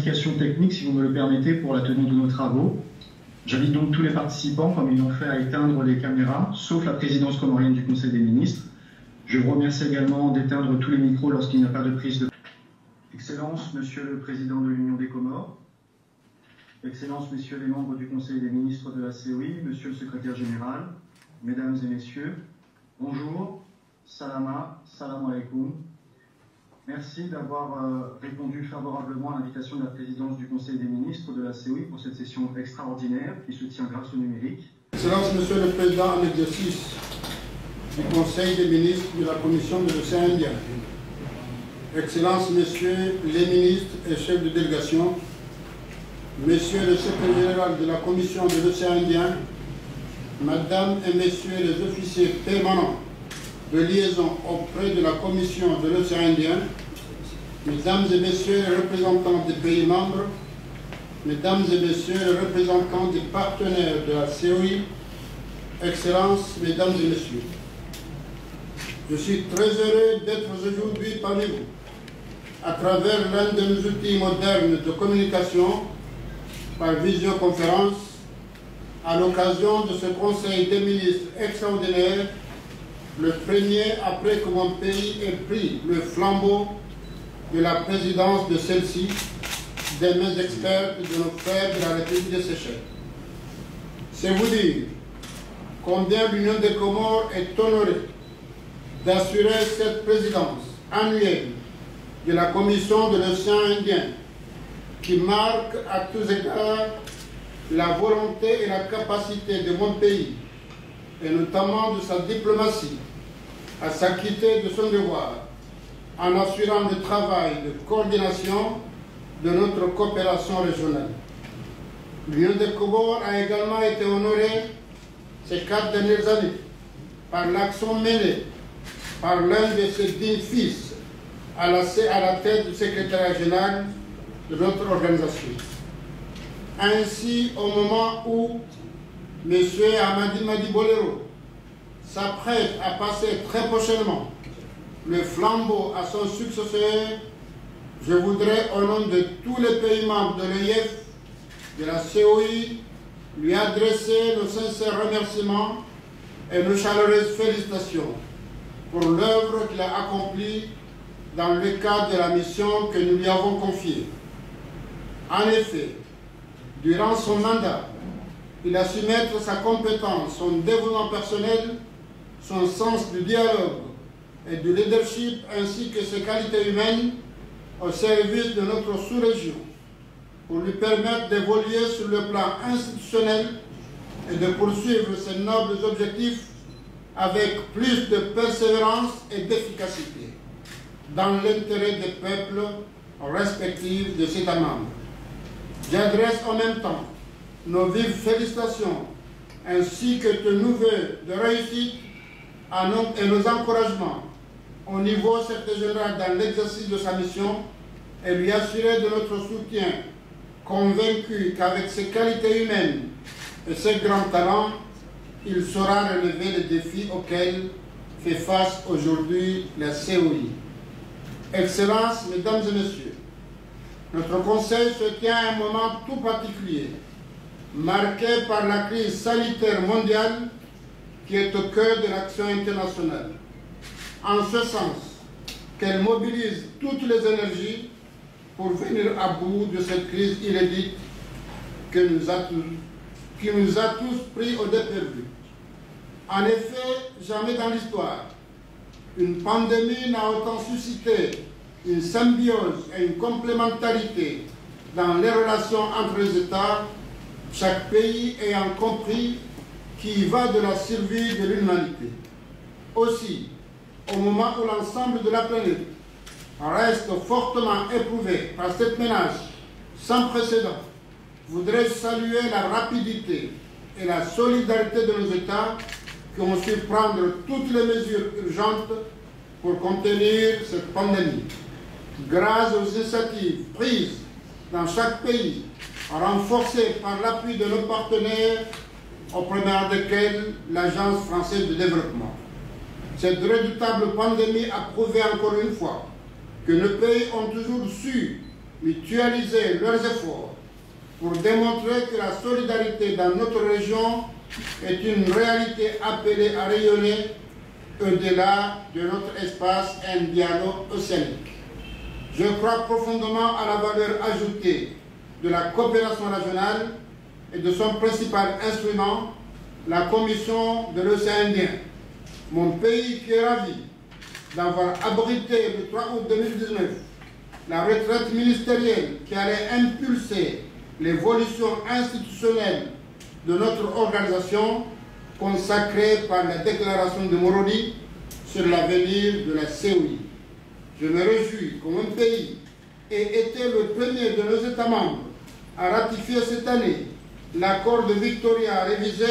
Explication technique, si vous me le permettez, pour la tenue de nos travaux. J'invite donc tous les participants, comme ils l'ont fait, à éteindre les caméras, sauf la présidence comorienne du Conseil des ministres. Je vous remercie également d'éteindre tous les micros lorsqu'il n'y a pas de prise de... Excellences, Monsieur le Président de l'Union des Comores, Excellences, Messieurs les membres du Conseil des ministres de la COI, Monsieur le Secrétaire général, Mesdames et Messieurs, bonjour, salama, salam alaikum. Merci d'avoir répondu favorablement à l'invitation de la présidence du Conseil des ministres de la COI pour cette session extraordinaire qui se tient grâce au numérique. Excellence, Monsieur le Président en exercice du Conseil des ministres de la Commission de l'océan Indien, Excellences, Messieurs les ministres et chefs de délégation, Messieurs le secrétaire général de la Commission de l'océan Indien, Madame et Messieurs les officiers permanents de liaison auprès de la Commission de l'océan Indien, Mesdames et Messieurs les représentants des pays membres, Mesdames et Messieurs les représentants des partenaires de la COI, Excellences, Mesdames et Messieurs, je suis très heureux d'être aujourd'hui parmi vous à travers l'un de nos outils modernes de communication par visioconférence à l'occasion de ce Conseil des ministres extraordinaire, le premier après que mon pays ait pris le flambeau de la présidence de celle-ci des mains expertes de nos frères de la République de Seychelles. C'est vous dire combien l'Union des Comores est honorée d'assurer cette présidence annuelle de la Commission de l'océan Indien qui marque à tous égards la volonté et la capacité de mon pays, et notamment de sa diplomatie, à s'acquitter de son devoir en assurant le travail de coordination de notre coopération régionale. L'Union des Comores a également été honorée ces 4 dernières années par l'action menée par l'un de ses dignes fils à la tête du secrétariat général de notre organisation. Ainsi, au moment où M. Amadi Madi Bolero s'apprête à passer très prochainement le flambeau à son successeur, je voudrais, au nom de tous les pays membres de l'EIF, de la COI, lui adresser nos sincères remerciements et nos chaleureuses félicitations pour l'œuvre qu'il a accomplie dans le cadre de la mission que nous lui avons confiée. En effet, durant son mandat, il a su mettre sa compétence, son dévouement personnel, son sens du dialogue et du leadership ainsi que ses qualités humaines au service de notre sous-région pour lui permettre d'évoluer sur le plan institutionnel et de poursuivre ses nobles objectifs avec plus de persévérance et d'efficacité dans l'intérêt des peuples respectifs de cet État membre. J'adresse en même temps nos vives félicitations ainsi que de nos vœux de réussite et nos encouragements au niveau secrétaire général dans l'exercice de sa mission et lui assurer de notre soutien, convaincu qu'avec ses qualités humaines et ses grands talents, il saura relever les défis auxquels fait face aujourd'hui la COI. Excellences, Mesdames et Messieurs, notre Conseil se tient à un moment tout particulier, marqué par la crise sanitaire mondiale qui est au cœur de l'action internationale. En ce sens, qu'elle mobilise toutes les énergies pour venir à bout de cette crise inédite qui nous a tous pris au dépourvu. En effet, jamais dans l'histoire, une pandémie n'a autant suscité une symbiose et une complémentarité dans les relations entre les États, chaque pays ayant compris qu'il y va de la survie de l'humanité. Aussi, au moment où l'ensemble de la planète reste fortement éprouvé par cette menace sans précédent, je voudrais saluer la rapidité et la solidarité de nos États qui ont su prendre toutes les mesures urgentes pour contenir cette pandémie. Grâce aux initiatives prises dans chaque pays, renforcées par l'appui de nos partenaires, au premier rang desquels l'Agence française de développement. Cette redoutable pandémie a prouvé encore une fois que nos pays ont toujours su mutualiser leurs efforts pour démontrer que la solidarité dans notre région est une réalité appelée à rayonner au-delà de notre espace indiano-océanique. Je crois profondément à la valeur ajoutée de la coopération régionale et de son principal instrument, la Commission de l'Océan Indien. Mon pays qui est ravi d'avoir abrité le 3 août 2019 la retraite ministérielle qui allait impulser l'évolution institutionnelle de notre organisation consacrée par la déclaration de Moroni sur l'avenir de la COI. Je me réjouis que mon pays ait été le premier de nos États membres à ratifier cette année l'accord de Victoria révisé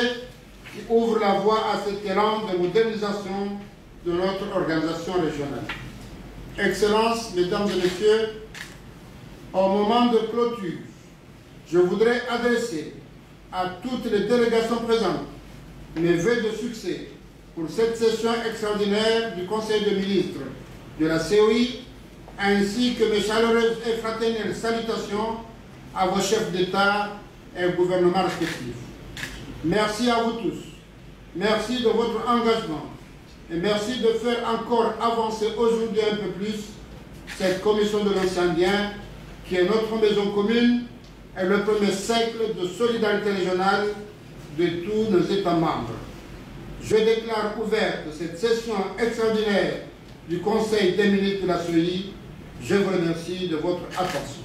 qui ouvre la voie à cet élan de modernisation de notre organisation régionale. Excellences, Mesdames et Messieurs, au moment de clôture, je voudrais adresser à toutes les délégations présentes mes vœux de succès pour cette session extraordinaire du Conseil des ministres de la COI, ainsi que mes chaleureuses et fraternelles salutations à vos chefs d'État et gouvernements respectifs. Merci à vous tous. Merci de votre engagement et merci de faire encore avancer aujourd'hui un peu plus cette commission de l'Océan Indien qui est notre maison commune et le premier cercle de solidarité régionale de tous nos États membres. Je déclare ouverte cette session extraordinaire du Conseil des ministres de la COI. Je vous remercie de votre attention.